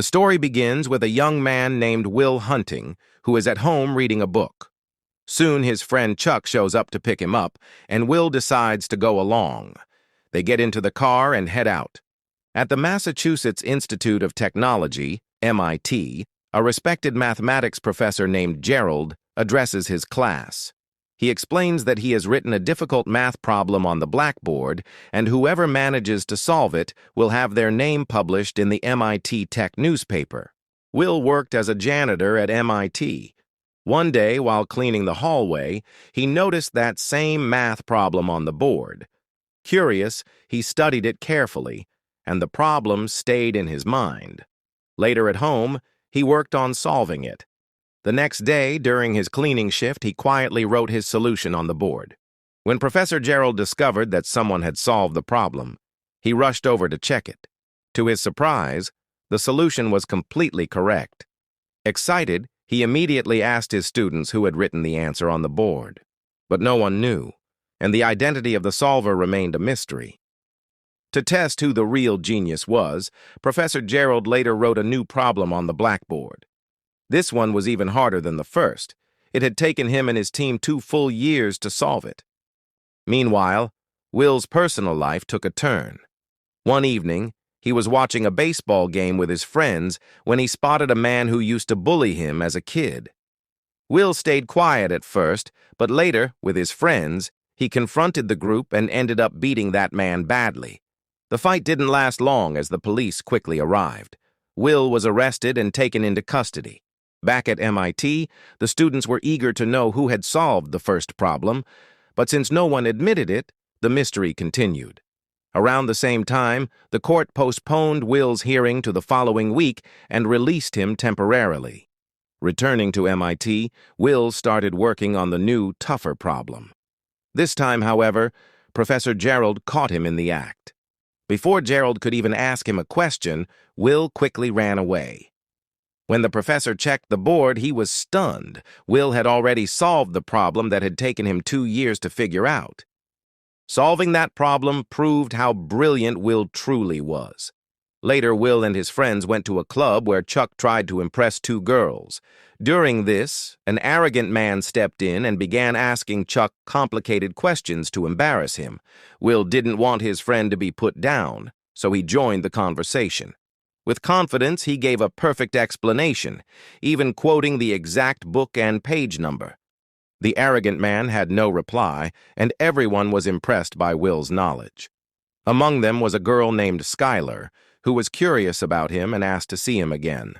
The story begins with a young man named Will Hunting, who is at home reading a book. Soon his friend Chuck shows up to pick him up, and Will decides to go along. They get into the car and head out. At the Massachusetts Institute of Technology, MIT, a respected mathematics professor named Gerald addresses his class. He explains that he has written a difficult math problem on the blackboard, and whoever manages to solve it will have their name published in the MIT Tech newspaper. Will worked as a janitor at MIT. One day, while cleaning the hallway, he noticed that same math problem on the board. Curious, he studied it carefully, and the problem stayed in his mind. Later at home, he worked on solving it. The next day, during his cleaning shift, he quietly wrote his solution on the board. When Professor Gerald discovered that someone had solved the problem, he rushed over to check it. To his surprise, the solution was completely correct. Excited, he immediately asked his students who had written the answer on the board. But no one knew, and the identity of the solver remained a mystery. To test who the real genius was, Professor Gerald later wrote a new problem on the blackboard. This one was even harder than the first. It had taken him and his team 2 full years to solve it. Meanwhile, Will's personal life took a turn. One evening, he was watching a baseball game with his friends when he spotted a man who used to bully him as a kid. Will stayed quiet at first, but later, with his friends, he confronted the group and ended up beating that man badly. The fight didn't last long as the police quickly arrived. Will was arrested and taken into custody. Back at MIT, the students were eager to know who had solved the first problem, but since no one admitted it, the mystery continued. Around the same time, the court postponed Will's hearing to the following week and released him temporarily. Returning to MIT, Will started working on the new, tougher problem. This time, however, Professor Gerald caught him in the act. Before Gerald could even ask him a question, Will quickly ran away. When the professor checked the board, he was stunned. Will had already solved the problem that had taken him 2 years to figure out. Solving that problem proved how brilliant Will truly was. Later, Will and his friends went to a club where Chuck tried to impress 2 girls. During this, an arrogant man stepped in and began asking Chuck complicated questions to embarrass him. Will didn't want his friend to be put down, so he joined the conversation. With confidence, he gave a perfect explanation, even quoting the exact book and page number. The arrogant man had no reply, and everyone was impressed by Will's knowledge. Among them was a girl named Skylar, who was curious about him and asked to see him again.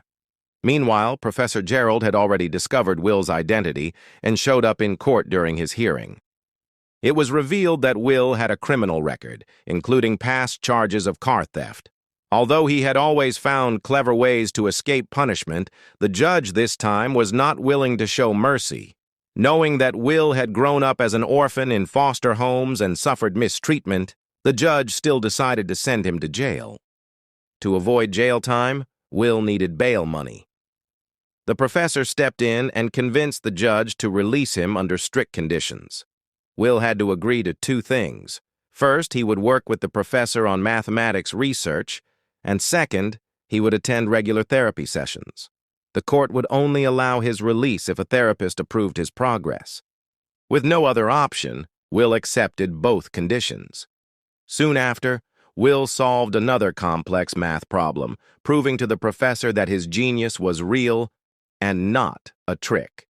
Meanwhile, Professor Gerald had already discovered Will's identity and showed up in court during his hearing. It was revealed that Will had a criminal record, including past charges of car theft. Although he had always found clever ways to escape punishment, the judge this time was not willing to show mercy. Knowing that Will had grown up as an orphan in foster homes and suffered mistreatment, the judge still decided to send him to jail. To avoid jail time, Will needed bail money. The professor stepped in and convinced the judge to release him under strict conditions. Will had to agree to 2 things. First, he would work with the professor on mathematics research, and second, he would attend regular therapy sessions. The court would only allow his release if a therapist approved his progress. With no other option, Will accepted both conditions. Soon after, Will solved another complex math problem, proving to the professor that his genius was real and not a trick.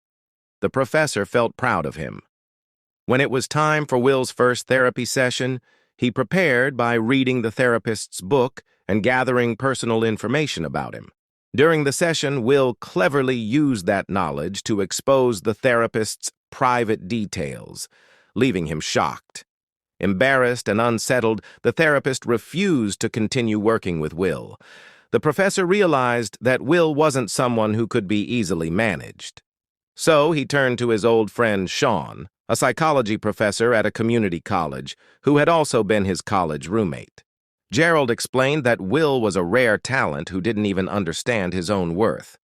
The professor felt proud of him. When it was time for Will's first therapy session, he prepared by reading the therapist's book and gathering personal information about him. During the session, Will cleverly used that knowledge to expose the therapist's private details, leaving him shocked. Embarrassed and unsettled, the therapist refused to continue working with Will. The professor realized that Will wasn't someone who could be easily managed. So he turned to his old friend Sean, a psychology professor at a community college, who had also been his college roommate. Gerald explained that Will was a rare talent who didn't even understand his own worth.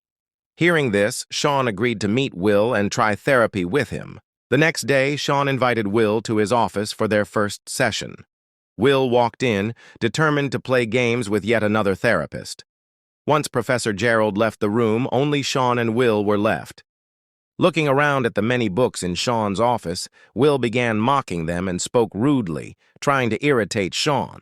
Hearing this, Sean agreed to meet Will and try therapy with him. The next day, Sean invited Will to his office for their first session. Will walked in, determined to play games with yet another therapist. Once Professor Gerald left the room, only Sean and Will were left. Looking around at the many books in Sean's office, Will began mocking them and spoke rudely, trying to irritate Sean.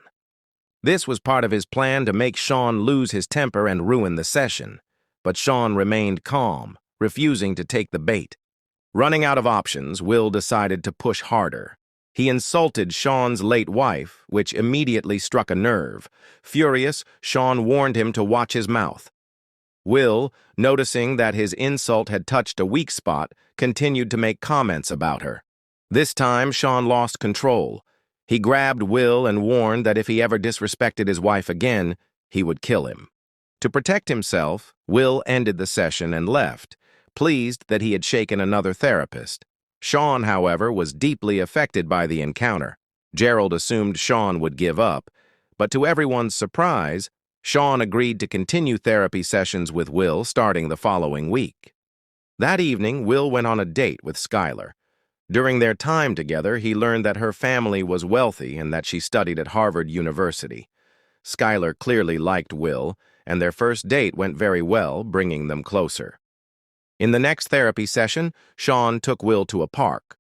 This was part of his plan to make Sean lose his temper and ruin the session, but Sean remained calm, refusing to take the bait. Running out of options, Will decided to push harder. He insulted Sean's late wife, which immediately struck a nerve. Furious, Sean warned him to watch his mouth. Will, noticing that his insult had touched a weak spot, continued to make comments about her. This time, Sean lost control. He grabbed Will and warned that if he ever disrespected his wife again, he would kill him. To protect himself, Will ended the session and left, pleased that he had shaken another therapist. Sean, however, was deeply affected by the encounter. Gerald assumed Sean would give up, but to everyone's surprise, Sean agreed to continue therapy sessions with Will starting the following week. That evening, Will went on a date with Skylar. During their time together, he learned that her family was wealthy and that she studied at Harvard University. Skylar clearly liked Will, and their first date went very well, bringing them closer. In the next therapy session, Sean took Will to a park.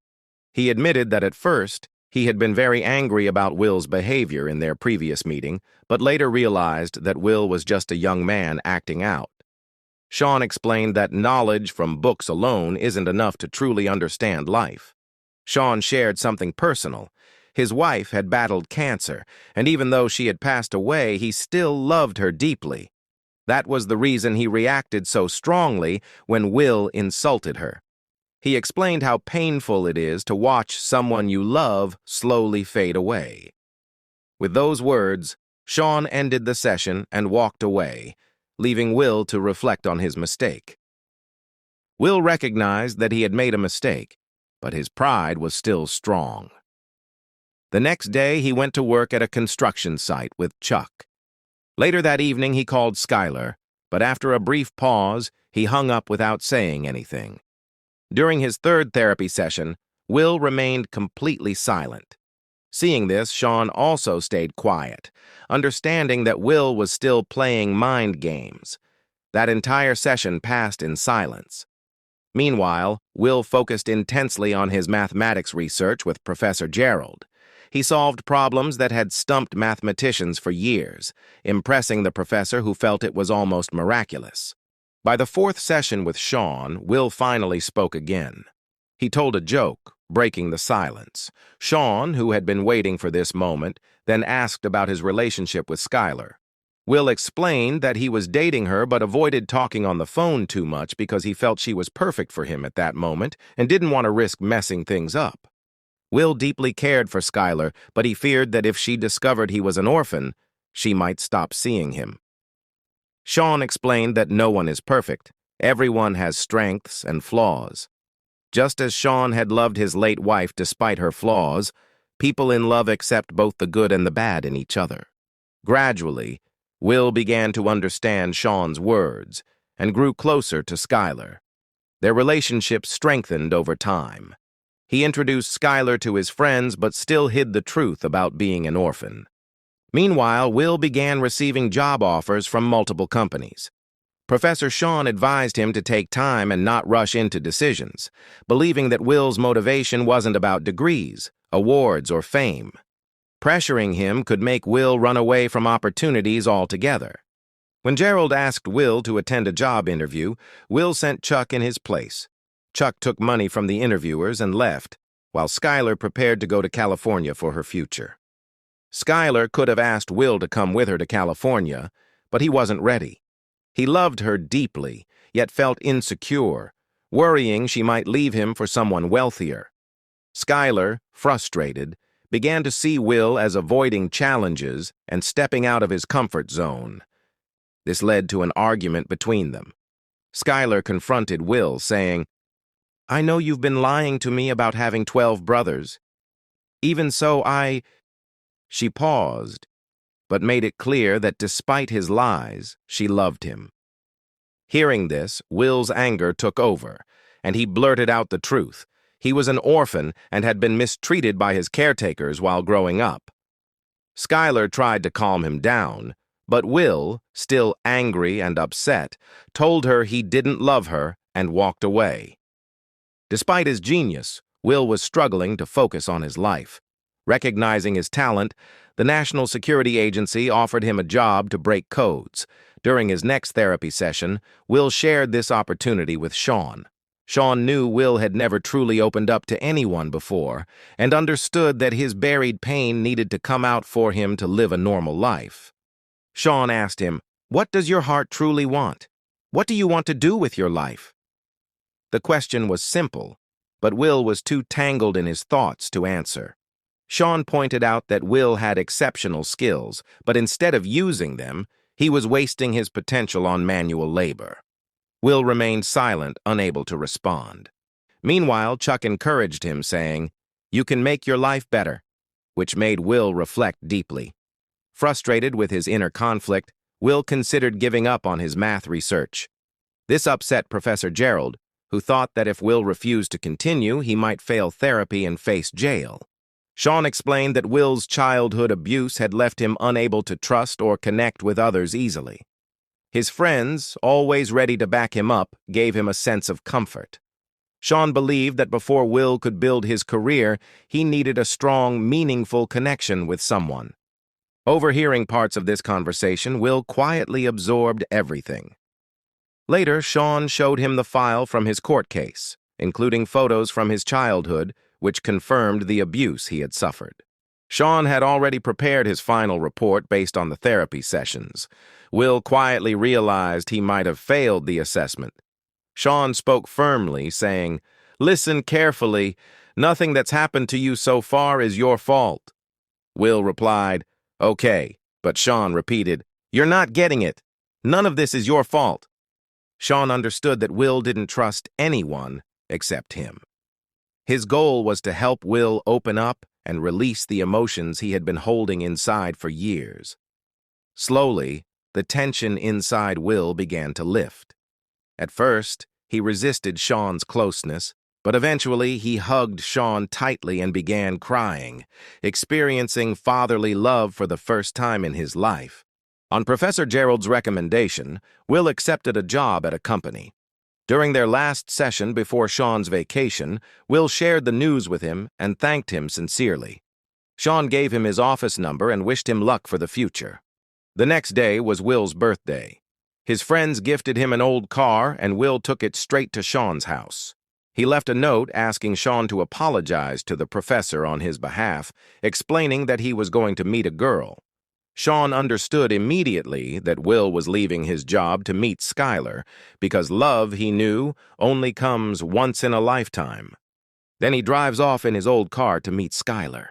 He admitted that at first, he had been very angry about Will's behavior in their previous meeting, but later realized that Will was just a young man acting out. Sean explained that knowledge from books alone isn't enough to truly understand life. Sean shared something personal. His wife had battled cancer, and even though she had passed away, he still loved her deeply. That was the reason he reacted so strongly when Will insulted her. He explained how painful it is to watch someone you love slowly fade away. With those words, Sean ended the session and walked away, leaving Will to reflect on his mistake. Will recognized that he had made a mistake, but his pride was still strong. The next day, he went to work at a construction site with Chuck. Later that evening, he called Skylar, but after a brief pause, he hung up without saying anything. During his third therapy session, Will remained completely silent. Seeing this, Sean also stayed quiet, understanding that Will was still playing mind games. That entire session passed in silence. Meanwhile, Will focused intensely on his mathematics research with Professor Gerald. He solved problems that had stumped mathematicians for years, impressing the professor who felt it was almost miraculous. By the fourth session with Sean, Will finally spoke again. He told a joke, breaking the silence. Sean, who had been waiting for this moment, then asked about his relationship with Skylar. Will explained that he was dating her but avoided talking on the phone too much because he felt she was perfect for him at that moment and didn't want to risk messing things up. Will deeply cared for Skylar, but he feared that if she discovered he was an orphan, she might stop seeing him. Sean explained that no one is perfect. Everyone has strengths and flaws. Just as Sean had loved his late wife despite her flaws, people in love accept both the good and the bad in each other. Gradually, Will began to understand Sean's words and grew closer to Skylar. Their relationship strengthened over time. He introduced Skylar to his friends but still hid the truth about being an orphan. Meanwhile, Will began receiving job offers from multiple companies. Professor Sean advised him to take time and not rush into decisions, believing that Will's motivation wasn't about degrees, awards, or fame. Pressuring him could make Will run away from opportunities altogether. When Gerald asked Will to attend a job interview, Will sent Chuck in his place. Chuck took money from the interviewers and left, while Skylar prepared to go to California for her future. Skylar could have asked Will to come with her to California, but he wasn't ready. He loved her deeply, yet felt insecure, worrying she might leave him for someone wealthier. Skylar, frustrated, began to see Will as avoiding challenges and stepping out of his comfort zone. This led to an argument between them. Skylar confronted Will, saying, "I know you've been lying to me about having 12 brothers. Even so, She paused, but made it clear that despite his lies, she loved him. Hearing this, Will's anger took over, and he blurted out the truth. He was an orphan and had been mistreated by his caretakers while growing up. Skylar tried to calm him down, But Will, still angry and upset, told her he didn't love her and walked away. Despite his genius, Will was struggling to focus on his life. Recognizing his talent, the National Security Agency offered him a job to break codes. During his next therapy session, Will shared this opportunity with Sean. Sean knew Will had never truly opened up to anyone before and understood that his buried pain needed to come out for him to live a normal life. Sean asked him, "What does your heart truly want? What do you want to do with your life?" The question was simple, but Will was too tangled in his thoughts to answer. Sean pointed out that Will had exceptional skills, but instead of using them, he was wasting his potential on manual labor. Will remained silent, unable to respond. Meanwhile, Chuck encouraged him, saying, "You can make your life better," which made Will reflect deeply. Frustrated with his inner conflict, Will considered giving up on his math research. This upset Professor Gerald, who thought that if Will refused to continue, he might fail therapy and face jail. Sean explained that Will's childhood abuse had left him unable to trust or connect with others easily. His friends, always ready to back him up, gave him a sense of comfort. Sean believed that before Will could build his career, he needed a strong, meaningful connection with someone. Overhearing parts of this conversation, Will quietly absorbed everything. Later, Sean showed him the file from his court case, including photos from his childhood, which confirmed the abuse he had suffered. Sean had already prepared his final report based on the therapy sessions. Will quietly realized he might have failed the assessment. Sean spoke firmly, saying, "Listen carefully. Nothing that's happened to you so far is your fault." Will replied, "Okay," but Sean repeated, "You're not getting it. None of this is your fault." Sean understood that Will didn't trust anyone except him. His goal was to help Will open up and release the emotions he had been holding inside for years. Slowly, the tension inside Will began to lift. At first, he resisted Sean's closeness, but eventually he hugged Sean tightly and began crying, experiencing fatherly love for the first time in his life. On Professor Gerald's recommendation, Will accepted a job at a company. During their last session before Sean's vacation, Will shared the news with him and thanked him sincerely. Sean gave him his office number and wished him luck for the future. The next day was Will's birthday. His friends gifted him an old car, and Will took it straight to Sean's house. He left a note asking Sean to apologize to the professor on his behalf, explaining that he was going to meet a girl. Sean understood immediately that Will was leaving his job to meet Skylar, because love, he knew, only comes once in a lifetime. Then he drives off in his old car to meet Skylar.